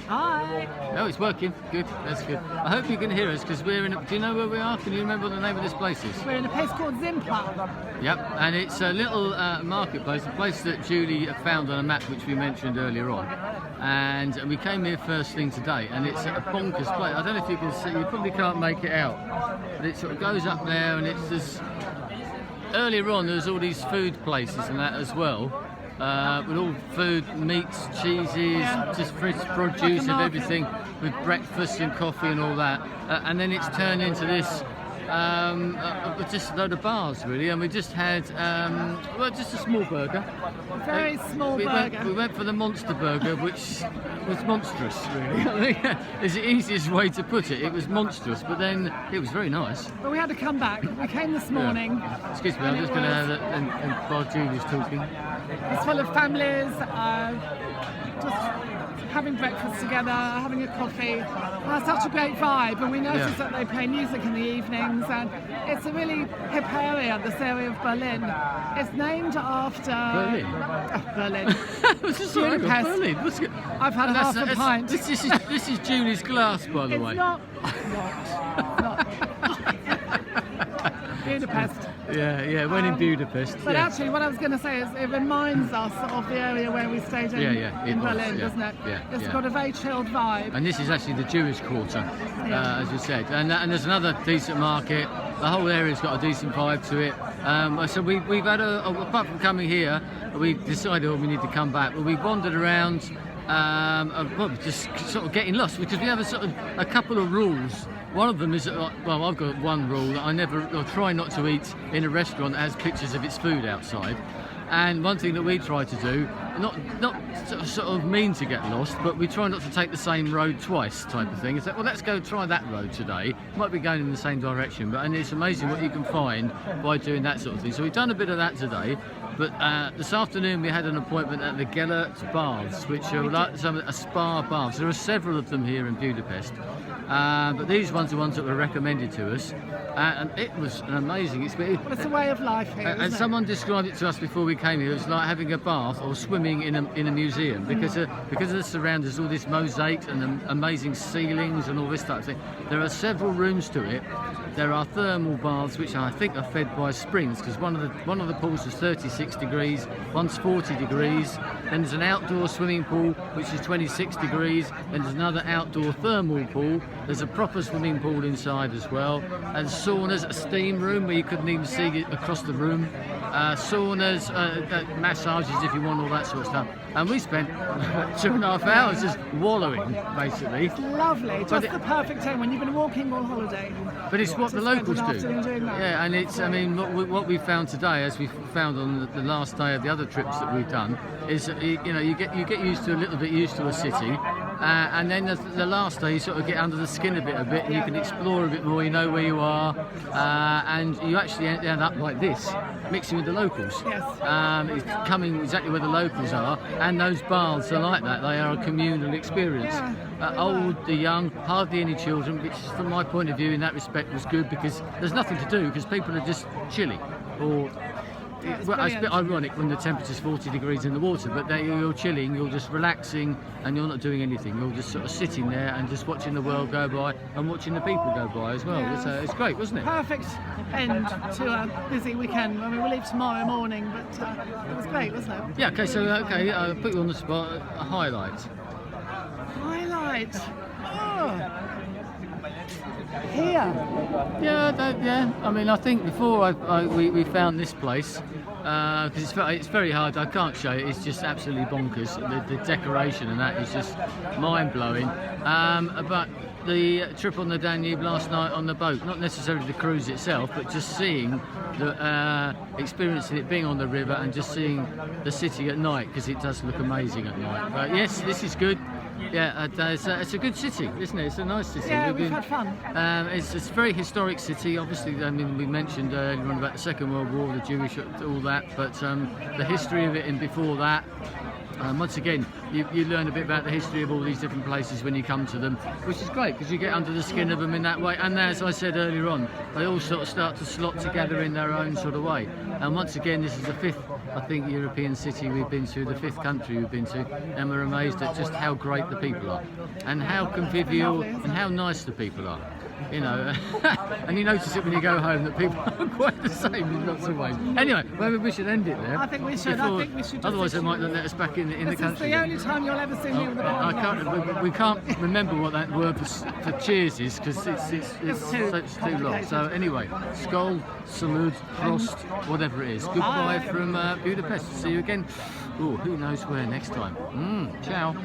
Hi. No, it's working. Good. That's good. I hope you can hear us because we're in. Do you know where we are? Can you remember what the name of this place is? We're in a place called Zimpla. Yep. And it's a little marketplace, a place that Julie found on a map which we mentioned earlier on. And we came here first thing today, and it's a bonkers place. I don't know if you can see. You probably can't make it out, but it sort of goes up there, and it's just. Earlier on, there was all these food places and that as well. With all food, meats, cheeses, just fresh produce of everything, with breakfast and coffee and all that. And then it's turned into this, just a load of bars really. And we just had, well, just a small burger. Very small burger. We went for the monster burger, which was monstrous really. I think it's the easiest way to put it. It was monstrous, but then it was very nice. But we had to come back. We came this morning. Yeah. Excuse me, I'm just going to have it, and while Julie's talking. It's full of families, just having breakfast together, having a coffee. Such a great vibe, and we noticed that they play music in the evenings, and it's a really hip area, this area of Berlin. It's named after... Berlin? Budapest. Berlin. I've had half a pint. This is Julie's glass, by the way. It's not. Budapest. Yeah, when in Budapest. But actually, what I was going to say is it reminds us of the area where we stayed in Berlin, doesn't it? It's got a very chilled vibe. And this is actually the Jewish quarter, as you said. And there's another decent market. The whole area's got a decent vibe to it. So we've had apart from coming here, we decided we need to come back. But we wandered around, just sort of getting lost because we have a couple of rules. One of them is, well, I've got one rule that I try not to eat in a restaurant that has pictures of its food outside. And one thing that we try to do, not sort of mean to get lost, but we try not to take the same road twice type of thing. It's like, well, let's go try that road today. Might be going in the same direction, and it's amazing what you can find by doing that sort of thing. So we've done a bit of that today. But this afternoon we had an appointment at the Gellert Baths, which are like a spa baths. There are several of them here in Budapest. But these ones are ones that were recommended to us, and it was an amazing experience. Well, it's a way of life here, and someone described it to us before we came here. It was like having a bath or swimming in a museum because of the surroundings, all this mosaic and the amazing ceilings and all this type of thing. There are several rooms to it. There are thermal baths which I think are fed by springs because one of the pools is 36 degrees, one's 40 degrees. Then there's an outdoor swimming pool which is 26 degrees. Then there's another outdoor thermal pool. There's a proper swimming pool inside as well. And saunas, a steam room where you couldn't even see it across the room. Saunas, massages if you want, all that sort of stuff. And we spent 2.5 hours just wallowing, basically. It's lovely, just the perfect time when you've been walking all holiday. But it's what the locals do. Yeah, and it's, I mean, what we found today, as we found on the last day of the other trips that we've done, is you get used to a little bit used to a city, and then the last day you sort of get under the skin a bit, and you can explore a bit more. You know where you are, and you actually end up like this, mixing with the locals. Yes. It's coming exactly where the locals are, and those baths are like that. They are a communal experience. Yeah. Old, the young, hardly any children, which from my point of view in that respect was good because there's nothing to do because people are just chilling. Or well, it's a bit ironic when the temperature's 40 degrees in the water, but you're chilling, you're just relaxing and you're not doing anything. You're just sort of sitting there and just watching the world go by and watching the people go by as well. Yeah. It's great, wasn't it? Perfect end to a busy weekend. I mean, we'll leave tomorrow morning, but it was great, wasn't it? Yeah, okay, I'll put you on the spot. A highlight. Highlight? Oh. Here. Yeah. I mean, I think before we found this place, because it's very hard. I can't show it. It's just absolutely bonkers. The decoration and that is just mind blowing. But the trip on the Danube last night on the boat, not necessarily the cruise itself, but just seeing experiencing it being on the river and just seeing the city at night because it does look amazing at night. But yes, this is good. Yeah, it's a good city, isn't it? It's a nice city. Yeah, we've had fun. It's a very historic city. Obviously, I mean, we mentioned earlier on about the Second World War, the Jewish, all that, but the history of it and before that, Once again, you learn a bit about the history of all these different places when you come to them, which is great because you get under the skin of them in that way. And as I said earlier on, they all sort of start to slot together in their own sort of way. And once again, this is the 5th, I think, European city we've been to, the 5th country we've been to, and we're amazed at just how great the people are, and how convivial and how nice the people are. You know, and you notice it when you go home that people are quite the same in lots of ways. Anyway, maybe we should end it there. I think we should. Before, I think we should. Otherwise, they might not let us back in the country. This is the only time you'll ever see me with a bottle. We can't remember what that word for cheers is because it's too long. So anyway, skål, salud, prost, whatever it is. Goodbye from Budapest. See you again. Oh, who knows where next time. Ciao.